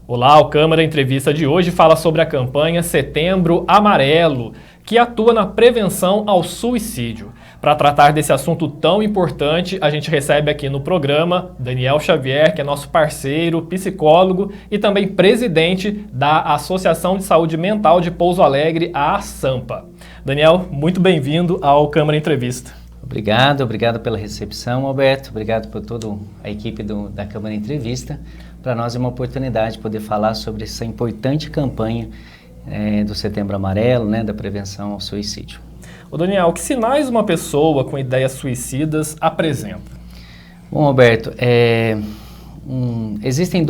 Olá, o Câmara Entrevista de hoje fala sobre a campanha Setembro Amarelo, que atua na prevenção ao suicídio. Para tratar desse assunto tão importante, a gente recebe aqui no programa Daniel Xavier, que é nosso parceiro, psicólogo e também presidente da Associação de Saúde Mental de Pouso Alegre, a ASAMPA. Daniel, muito bem-vindo ao Câmara Entrevista. Obrigado pela recepção, Alberto. Obrigado por toda a equipe da Câmara Entrevista. Para nós é uma oportunidade de poder falar sobre essa importante campanha do Setembro Amarelo, né, da prevenção ao suicídio. Ô Daniel, que sinais uma pessoa com ideias suicidas apresenta? Bom, Alberto, existem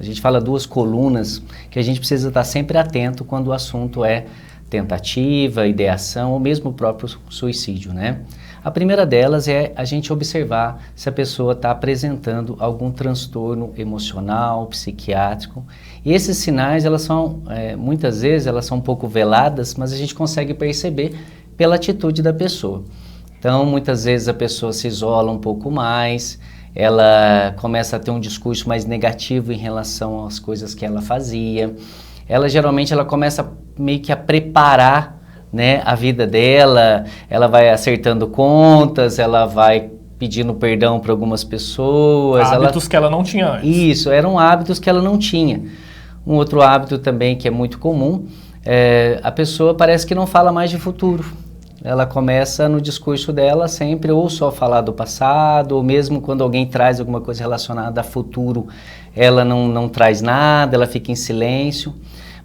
a gente fala duas colunas que a gente precisa estar sempre atento quando o assunto é tentativa, ideação ou mesmo o próprio suicídio, né? A primeira delas é a gente observar se a pessoa está apresentando algum transtorno emocional, psiquiátrico. E esses sinais, muitas vezes, elas são um pouco veladas, mas a gente consegue perceber pela atitude da pessoa. Então, muitas vezes a pessoa se isola um pouco mais, ela começa a ter um discurso mais negativo em relação às coisas que ela fazia. Geralmente ela começa meio que a preparar, né, a vida dela, ela vai acertando contas, ela vai pedindo perdão para algumas pessoas. Hábitos que ela não tinha antes. Isso, eram hábitos que ela não tinha. Um outro hábito também que é muito comum, a pessoa parece que não fala mais de futuro. Ela começa no discurso dela sempre ou só falar do passado, ou mesmo quando alguém traz alguma coisa relacionada a futuro, ela não traz nada, ela fica em silêncio.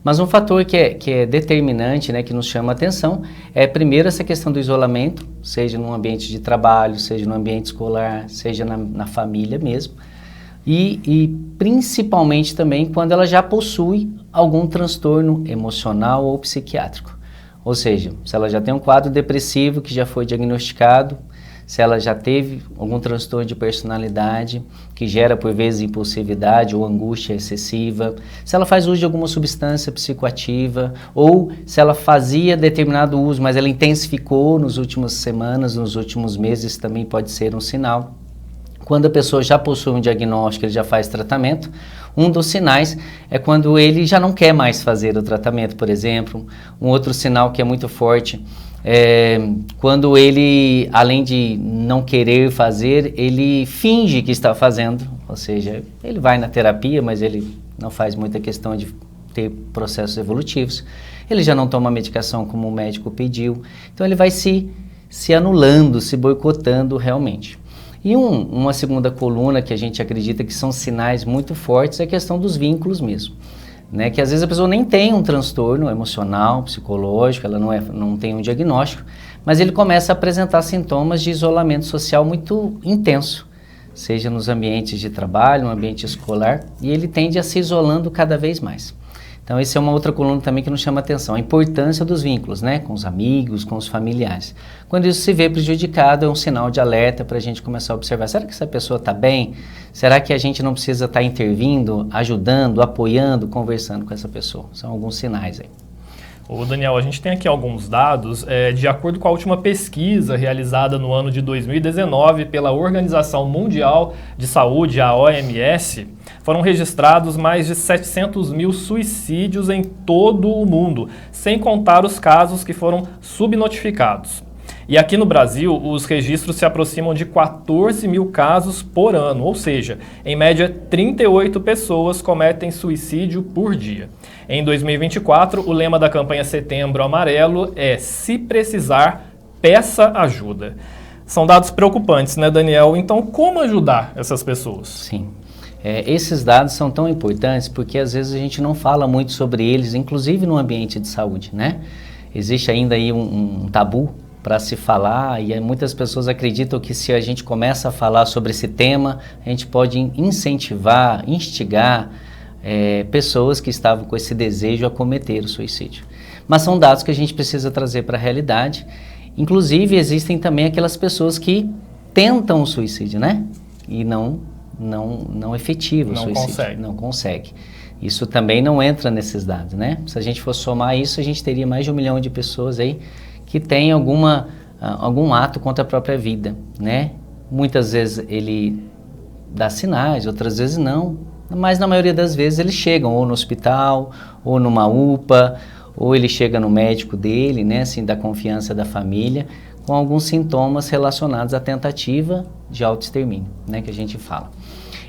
Mas um fator que é determinante, né, que nos chama a atenção, é primeiro essa questão do isolamento, seja no ambiente de trabalho, seja no ambiente escolar, seja na família mesmo, e principalmente também quando ela já possui algum transtorno emocional ou psiquiátrico. Ou seja, se ela já tem um quadro depressivo que já foi diagnosticado, se ela já teve algum transtorno de personalidade que gera, por vezes, impulsividade ou angústia excessiva, se ela faz uso de alguma substância psicoativa, ou se ela fazia determinado uso, mas ela intensificou nas últimas semanas, nos últimos meses, também pode ser um sinal. Quando a pessoa já possui um diagnóstico, ele já faz tratamento, um dos sinais é quando ele já não quer mais fazer o tratamento, por exemplo. Um outro sinal que é muito forte quando ele, além de não querer fazer, ele finge que está fazendo, ou seja, ele vai na terapia, mas ele não faz muita questão de ter processos evolutivos, ele já não toma medicação como o médico pediu, então ele vai se anulando, se boicotando realmente. E uma segunda coluna que a gente acredita que são sinais muito fortes é a questão dos vínculos mesmo. Né, que às vezes a pessoa nem tem um transtorno emocional, psicológico, ela não tem um diagnóstico, mas ele começa a apresentar sintomas de isolamento social muito intenso, seja nos ambientes de trabalho, no ambiente escolar, e ele tende a se isolando cada vez mais. Então essa é uma outra coluna também que nos chama a atenção, a importância dos vínculos, né, com os amigos, com os familiares. Quando isso se vê prejudicado, é um sinal de alerta para a gente começar a observar, será que essa pessoa está bem? Será que a gente não precisa estar intervindo, ajudando, apoiando, conversando com essa pessoa? São alguns sinais aí. Ô Daniel, a gente tem aqui alguns dados, de acordo com a última pesquisa realizada no ano de 2019 pela Organização Mundial de Saúde, a OMS, foram registrados mais de 700 mil suicídios em todo o mundo, sem contar os casos que foram subnotificados. E aqui no Brasil, os registros se aproximam de 14 mil casos por ano, ou seja, em média 38 pessoas cometem suicídio por dia. Em 2024, o lema da campanha Setembro Amarelo é "Se precisar, peça ajuda". São dados preocupantes, né, Daniel? Então, como ajudar essas pessoas? Sim. Esses dados são tão importantes porque às vezes a gente não fala muito sobre eles, inclusive no ambiente de saúde, né? Existe ainda aí um tabu para se falar e muitas pessoas acreditam que se a gente começa a falar sobre esse tema, a gente pode incentivar, instigar pessoas que estavam com esse desejo a cometer o suicídio. Mas são dados que a gente precisa trazer para a realidade. Inclusive, existem também aquelas pessoas que tentam o suicídio, né? E não efetivam o suicídio. Não consegue. Isso também não entra nesses dados, né? Se a gente for somar isso, a gente teria mais de 1 milhão de pessoas aí que têm algum ato contra a própria vida, né? Muitas vezes ele dá sinais, outras vezes não, mas na maioria das vezes eles chegam ou no hospital, ou numa UPA, ou ele chega no médico dele, né, assim, da confiança da família, com alguns sintomas relacionados à tentativa de autoextermínio, né, que a gente fala.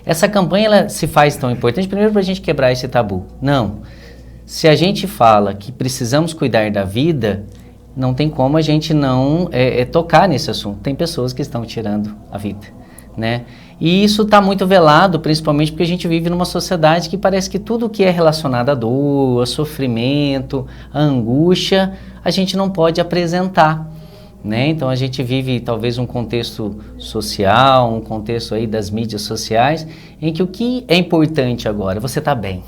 Essa campanha ela se faz tão importante, primeiro para a gente quebrar esse tabu. Não, se a gente fala que precisamos cuidar da vida, não tem como a gente não tocar nesse assunto. Tem pessoas que estão tirando a vida, né? E isso está muito velado, principalmente porque a gente vive numa sociedade que parece que tudo que é relacionado à dor, a sofrimento, à angústia, a gente não pode apresentar, né? Então a gente vive talvez um contexto social, um contexto aí das mídias sociais, em que o que é importante agora é você estar bem.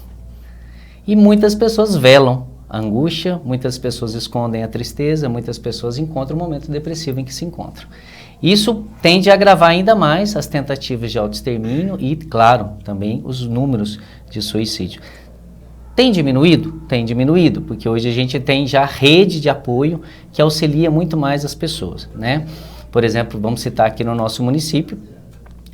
E muitas pessoas velam a angústia, muitas pessoas escondem a tristeza, muitas pessoas encontram o momento depressivo em que se encontram. Isso tende a agravar ainda mais as tentativas de autoextermínio e, claro, também os números de suicídio. Tem diminuído? Tem diminuído, porque hoje a gente tem já rede de apoio que auxilia muito mais as pessoas, né? Por exemplo, vamos citar aqui no nosso município,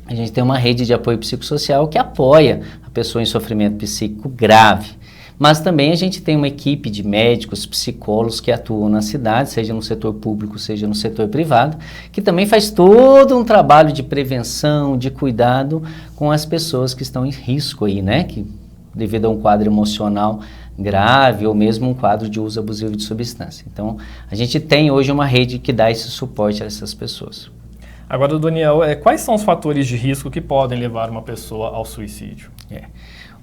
a gente tem uma rede de apoio psicossocial que apoia a pessoa em sofrimento psíquico grave. Mas também a gente tem uma equipe de médicos, psicólogos que atuam na cidade, seja no setor público, seja no setor privado, que também faz todo um trabalho de prevenção, de cuidado com as pessoas que estão em risco aí, né? Que, devido a um quadro emocional grave ou mesmo um quadro de uso abusivo de substância. Então, a gente tem hoje uma rede que dá esse suporte a essas pessoas. Agora, Doniel, quais são os fatores de risco que podem levar uma pessoa ao suicídio?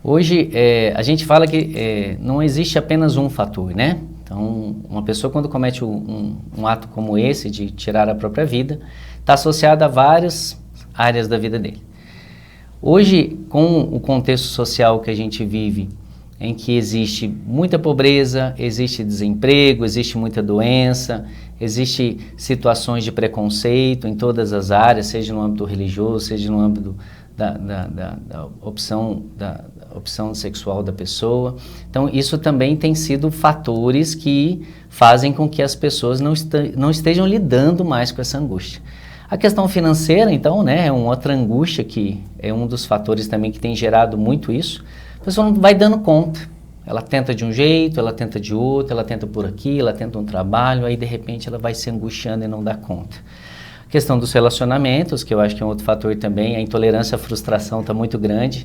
Hoje, a gente fala que não existe apenas um fator, né? Então, uma pessoa quando comete um ato como esse, de tirar a própria vida, está associada a várias áreas da vida dele. Hoje, com o contexto social que a gente vive, em que existe muita pobreza, existe desemprego, existe muita doença, existe situações de preconceito em todas as áreas, seja no âmbito religioso, seja no âmbito da opção sexual da pessoa. Então, isso também tem sido fatores que fazem com que as pessoas não estejam lidando mais com essa angústia. A questão financeira, então, né, é uma outra angústia que é um dos fatores também que tem gerado muito isso. A pessoa não vai dando conta. Ela tenta de um jeito, ela tenta de outro, ela tenta por aqui, ela tenta um trabalho, aí de repente ela vai se angustiando e não dá conta. A questão dos relacionamentos, que eu acho que é um outro fator também, a intolerância à frustração está muito grande.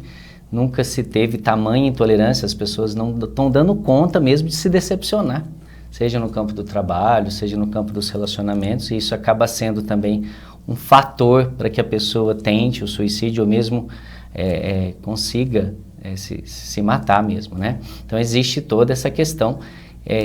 Nunca se teve tamanha intolerância, as pessoas não estão dando conta mesmo de se decepcionar, seja no campo do trabalho, seja no campo dos relacionamentos, e isso acaba sendo também um fator para que a pessoa tente o suicídio ou mesmo consiga se matar mesmo, né? Então existe toda essa questão,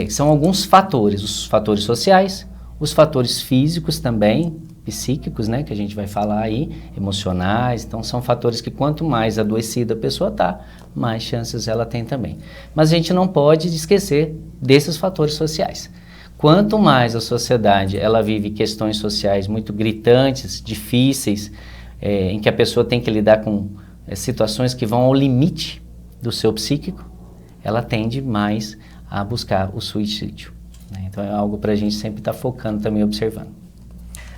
são alguns fatores, os fatores sociais, os fatores físicos também, psíquicos, né, que a gente vai falar aí, emocionais, então são fatores que quanto mais adoecida a pessoa está, mais chances ela tem também. Mas a gente não pode esquecer desses fatores sociais. Quanto mais a sociedade ela vive questões sociais muito gritantes, difíceis, em que a pessoa tem que lidar com situações que vão ao limite do seu psíquico, ela tende mais a buscar o suicídio, né? Então é algo para a gente sempre estar focando também, observando.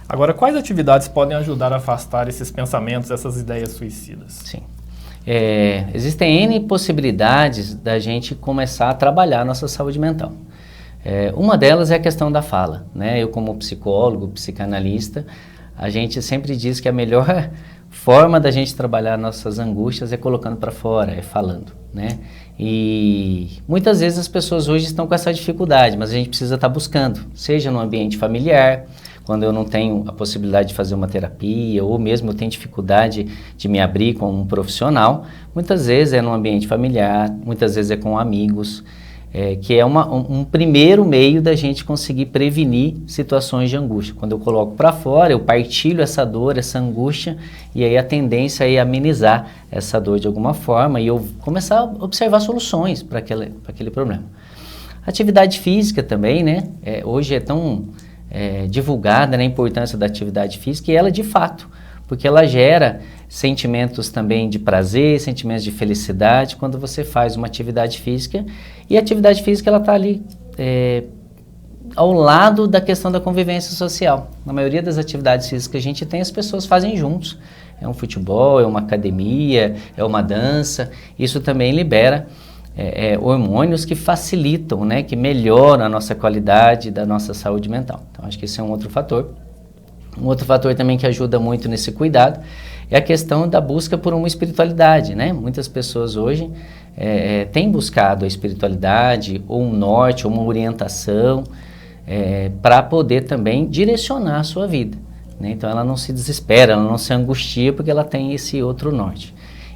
Agora, quais atividades podem ajudar a afastar esses pensamentos, essas ideias suicidas? Sim. Existem N possibilidades da gente começar a trabalhar a nossa saúde mental. Uma delas é a questão da fala, né? Eu, como psicólogo, psicanalista, a gente sempre diz que a melhor forma da gente trabalhar nossas angústias é colocando para fora, é falando, né? E muitas vezes as pessoas hoje estão com essa dificuldade, mas a gente precisa estar buscando, seja no ambiente familiar, quando eu não tenho a possibilidade de fazer uma terapia, ou mesmo eu tenho dificuldade de me abrir com um profissional, muitas vezes é no ambiente familiar, muitas vezes é com amigos, que é um primeiro meio da gente conseguir prevenir situações de angústia. Quando eu coloco para fora, eu partilho essa dor, essa angústia, e aí a tendência é amenizar essa dor de alguma forma e eu começar a observar soluções para aquele problema. Atividade física também, né? Hoje é tão divulgada, né, a importância da atividade física, e ela de fato porque ela gera sentimentos também de prazer, sentimentos de felicidade quando você faz uma atividade física, e a atividade física ela está ali ao lado da questão da convivência social. Na maioria das atividades físicas que a gente tem, as pessoas fazem juntos. É um futebol, é uma academia, é uma dança. Isso também libera hormônios que facilitam, né, que melhoram a nossa qualidade da nossa saúde mental. Então, acho que esse é um outro fator. Um outro fator também que ajuda muito nesse cuidado é a questão da busca por uma espiritualidade, né? Muitas pessoas hoje têm buscado a espiritualidade, ou um norte, ou uma orientação, para poder também direcionar a sua vida, né? Então, ela não se desespera, ela não se angustia porque ela tem esse outro norte.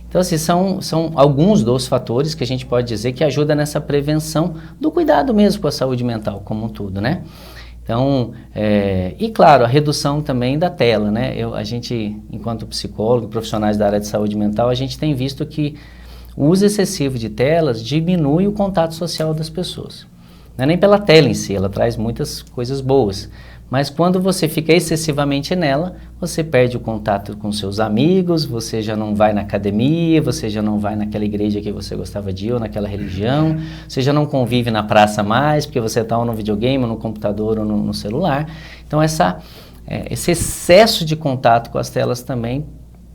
Então, assim, são alguns dos fatores que a gente pode dizer que ajudam nessa prevenção do cuidado mesmo com a saúde mental como um todo, né? Então, e claro, a redução também da tela, né? A gente, enquanto psicólogo, profissionais da área de saúde mental, a gente tem visto que o uso excessivo de telas diminui o contato social das pessoas. Não é nem pela tela em si, ela traz muitas coisas boas. Mas quando você fica excessivamente nela, você perde o contato com seus amigos, você já não vai na academia, você já não vai naquela igreja que você gostava de ir, ou naquela religião, você já não convive na praça mais, porque você está ou no videogame, ou no computador, ou no celular. Então, esse excesso de contato com as telas também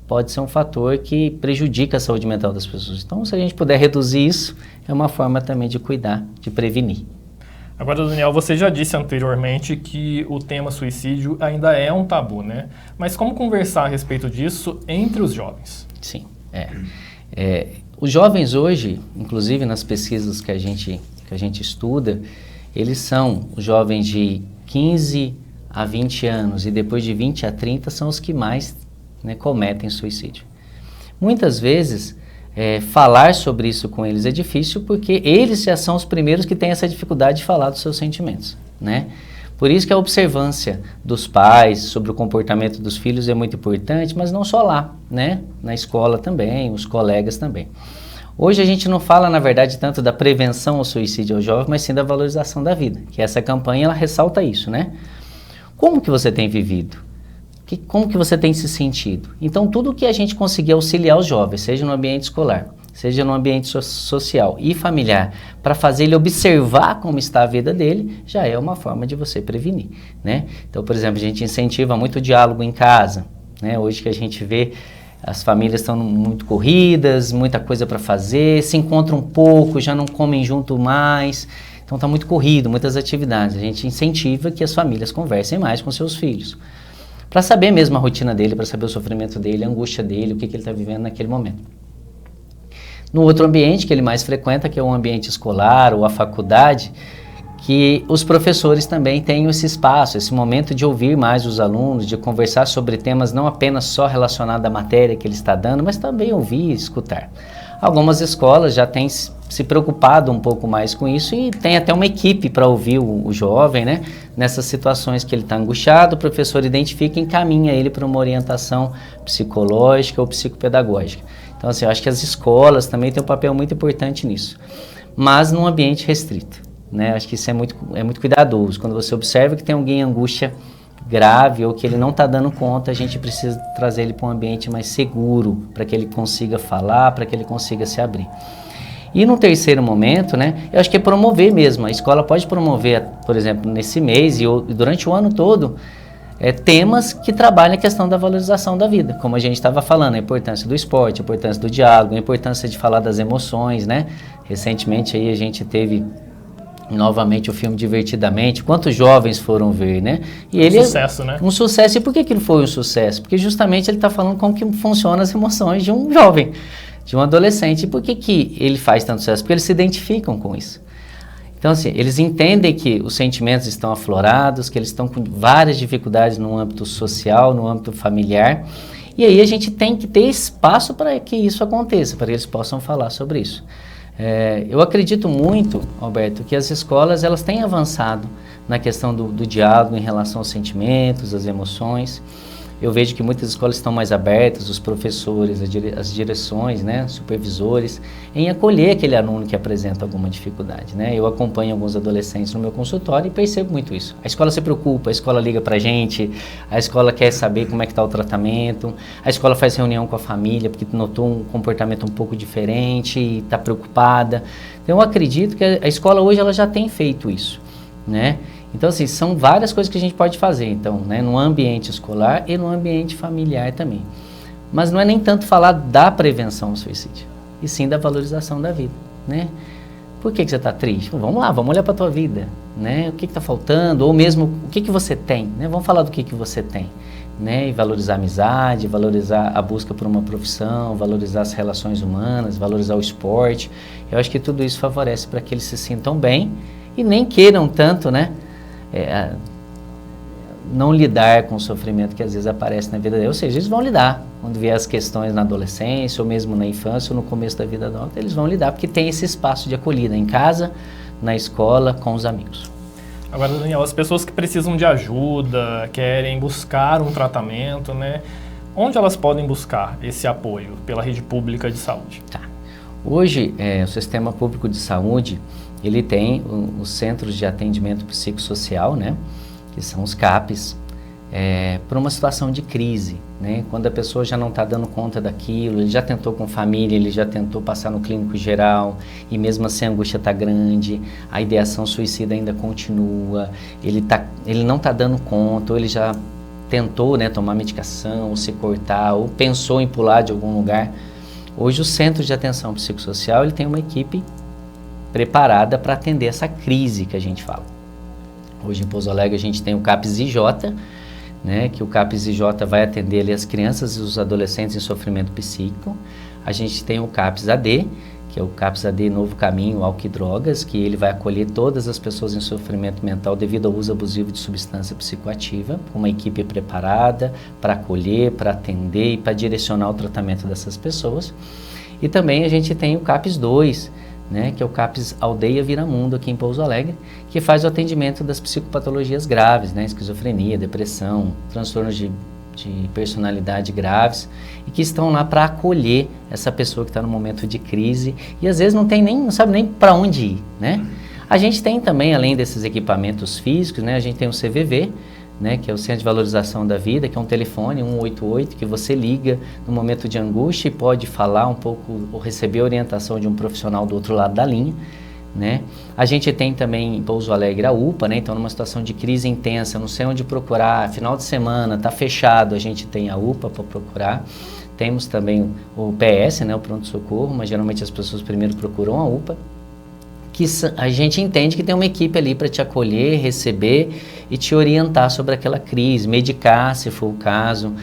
pode ser um fator que prejudica a saúde mental das pessoas. Então, se a gente puder reduzir isso, é uma forma também de cuidar, de prevenir. Agora, Daniel, você já disse anteriormente que o tema suicídio ainda é um tabu, né? Mas como conversar a respeito disso entre os jovens? Sim, os jovens hoje, inclusive nas pesquisas que a gente estuda, eles são os jovens de 15 a 20 anos e depois de 20 a 30 são os que mais, né, cometem suicídio. Muitas vezes, falar sobre isso com eles é difícil porque eles já são os primeiros que têm essa dificuldade de falar dos seus sentimentos, né? Por isso que a observância dos pais sobre o comportamento dos filhos é muito importante, mas não só lá, né? Na escola também, os colegas também. Hoje a gente não fala, na verdade, tanto da prevenção ao suicídio ao jovem, mas sim da valorização da vida, que essa campanha ela ressalta isso, né? Como que você tem vivido? Como que você tem se sentido? Então, tudo que a gente conseguir auxiliar os jovens, seja no ambiente escolar, seja no ambiente social e familiar, para fazer ele observar como está a vida dele, já é uma forma de você prevenir, né? Então, por exemplo, a gente incentiva muito o diálogo em casa, né? Hoje que a gente vê, as famílias estão muito corridas, muita coisa para fazer, se encontram pouco, já não comem junto mais, então está muito corrido, muitas atividades. A gente incentiva que as famílias conversem mais com seus filhos, para saber mesmo a rotina dele, para saber o sofrimento dele, a angústia dele, o que ele está vivendo naquele momento. No outro ambiente que ele mais frequenta, que é o ambiente escolar ou a faculdade, que os professores também tenham esse espaço, esse momento de ouvir mais os alunos, de conversar sobre temas não apenas só relacionados à matéria que ele está dando, mas também ouvir e escutar. Algumas escolas já têm se preocupado um pouco mais com isso e tem até uma equipe para ouvir o jovem, né? Nessas situações que ele está angustiado, o professor identifica e encaminha ele para uma orientação psicológica ou psicopedagógica. Então, assim, eu acho que as escolas também têm um papel muito importante nisso, mas num ambiente restrito, né? Acho que isso é muito cuidadoso. Quando você observa que tem alguém em angústia grave ou que ele não está dando conta, a gente precisa trazer ele para um ambiente mais seguro, para que ele consiga falar, para que ele consiga se abrir. E no terceiro momento, né, eu acho que é promover mesmo. A escola pode promover, por exemplo, nesse mês e durante o ano todo, temas que trabalham a questão da valorização da vida. Como a gente estava falando, a importância do esporte, a importância do diálogo, a importância de falar das emoções, né? Recentemente aí a gente teve novamente o filme Divertidamente, quantos jovens foram ver, né? E ele sucesso, né? Um sucesso. E por que ele foi um sucesso? Porque justamente ele está falando como que funcionam as emoções de um jovem, de um adolescente. E por que ele faz tanto sucesso? Porque eles se identificam com isso. Então, assim, eles entendem que os sentimentos estão aflorados, que eles estão com várias dificuldades no âmbito social, no âmbito familiar. E aí a gente tem que ter espaço para que isso aconteça, para que eles possam falar sobre isso. Eu acredito muito, Alberto, que as escolas elas têm avançado na questão do diálogo em relação aos sentimentos, às emoções. Eu vejo que muitas escolas estão mais abertas, os professores, as direções, né, supervisores, em acolher aquele aluno que apresenta alguma dificuldade, né? Eu acompanho alguns adolescentes no meu consultório e percebo muito isso. A escola se preocupa, a escola liga pra gente, a escola quer saber como é que está o tratamento, a escola faz reunião com a família porque notou um comportamento um pouco diferente e está preocupada. Então eu acredito que a escola hoje ela já tem feito isso, né? Então, assim, são várias coisas que a gente pode fazer, então, né, no ambiente escolar e no ambiente familiar também. Mas não é nem tanto falar da prevenção ao suicídio, e sim da valorização da vida, né? Por que você está triste? Vamos lá, vamos olhar para a tua vida, né? O que está faltando, ou mesmo o que você tem, né? Vamos falar do que você tem, né? E valorizar a amizade, valorizar a busca por uma profissão, valorizar as relações humanas, valorizar o esporte. Eu acho que tudo isso favorece para que eles se sintam bem e nem queiram tanto, né? Não lidar com o sofrimento que às vezes aparece na vida deles, ou seja, eles vão lidar quando vier as questões na adolescência, ou mesmo na infância, ou no começo da vida adulta, eles vão lidar, porque tem esse espaço de acolhida em casa, na escola, com os amigos. Agora, Daniel, as pessoas que precisam de ajuda, querem buscar um tratamento, né? Onde elas podem buscar esse apoio pela rede pública de saúde? Tá. Hoje, o Sistema Público de Saúde, ele tem os Centros de Atendimento Psicossocial, né, que são os CAPs, para uma situação de crise, né, quando a pessoa já não está dando conta daquilo, ele já tentou com família, ele já tentou passar no clínico geral, e mesmo assim a angústia está grande, a ideação suicida ainda continua, ele não está dando conta, ou ele já tentou, né, tomar medicação, ou se cortar, ou pensou em pular de algum lugar. Hoje o Centro de Atenção Psicossocial ele tem uma equipe preparada para atender essa crise que a gente fala. Hoje em Pouso Alegre a gente tem o CAPS IJ, né, que o CAPS IJ vai atender ali as crianças e os adolescentes em sofrimento psíquico. A gente tem o CAPS AD, que é o CAPS AD Novo Caminho Álcool e Drogas, que ele vai acolher todas as pessoas em sofrimento mental devido ao uso abusivo de substância psicoativa, com uma equipe preparada para acolher, para atender e para direcionar o tratamento dessas pessoas. E também a gente tem o CAPS 2, né, que é o CAPS Aldeia Viramundo aqui em Pouso Alegre, que faz o atendimento das psicopatologias graves, né, esquizofrenia, depressão, transtornos de personalidade graves, e que estão lá para acolher essa pessoa que está no momento de crise e às vezes não sabe nem para onde ir, né? A gente tem também, além desses equipamentos físicos, né, a gente tem o CVV, né, que é o Centro de Valorização da Vida, que é um telefone 188 que você liga no momento de angústia e pode falar um pouco ou receber orientação de um profissional do outro lado da linha, né? A gente tem também em Pouso Alegre a UPA, né? Então numa situação de crise intensa, não sei onde procurar, final de semana, está fechado, a gente tem a UPA para procurar. Temos também o PS, né, o pronto-socorro, mas geralmente as pessoas primeiro procuram a UPA, que a gente entende que tem uma equipe ali para te acolher, receber e te orientar sobre aquela crise, medicar se for o caso,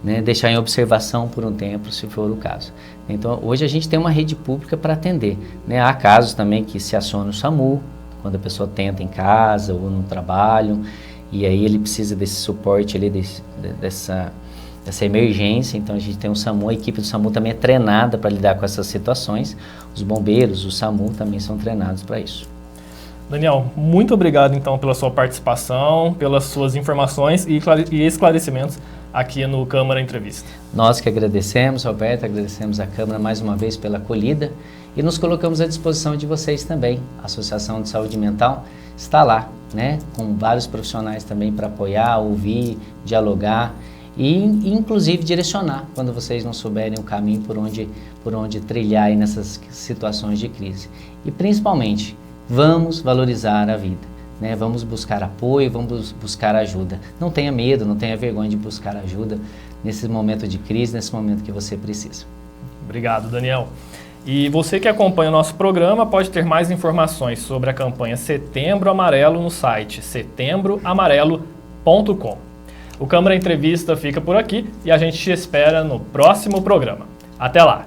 né, deixar em observação por um tempo se for o caso. Então hoje a gente tem uma rede pública para atender, né? Há casos também que se aciona o SAMU, quando a pessoa tenta em casa ou no trabalho, e aí ele precisa desse suporte ali, dessa emergência. Então a gente tem o SAMU, a equipe do SAMU também é treinada para lidar com essas situações, os bombeiros, o SAMU também são treinados para isso. Daniel, muito obrigado então pela sua participação, pelas suas informações e esclarecimentos aqui no Câmara Entrevista. Nós que agradecemos, Roberto, agradecemos a Câmara mais uma vez pela acolhida e nos colocamos à disposição de vocês também. A Associação de Saúde Mental está lá, né, com vários profissionais também para apoiar, ouvir, dialogar e inclusive direcionar quando vocês não souberem o caminho por onde trilhar aí nessas situações de crise. E principalmente, vamos valorizar a vida, né? Vamos buscar apoio, vamos buscar ajuda. Não tenha medo, não tenha vergonha de buscar ajuda nesse momento de crise, nesse momento que você precisa. Obrigado, Daniel. E você que acompanha o nosso programa pode ter mais informações sobre a campanha Setembro Amarelo no site setembroamarelo.com. O Câmara Entrevista fica por aqui e a gente te espera no próximo programa. Até lá!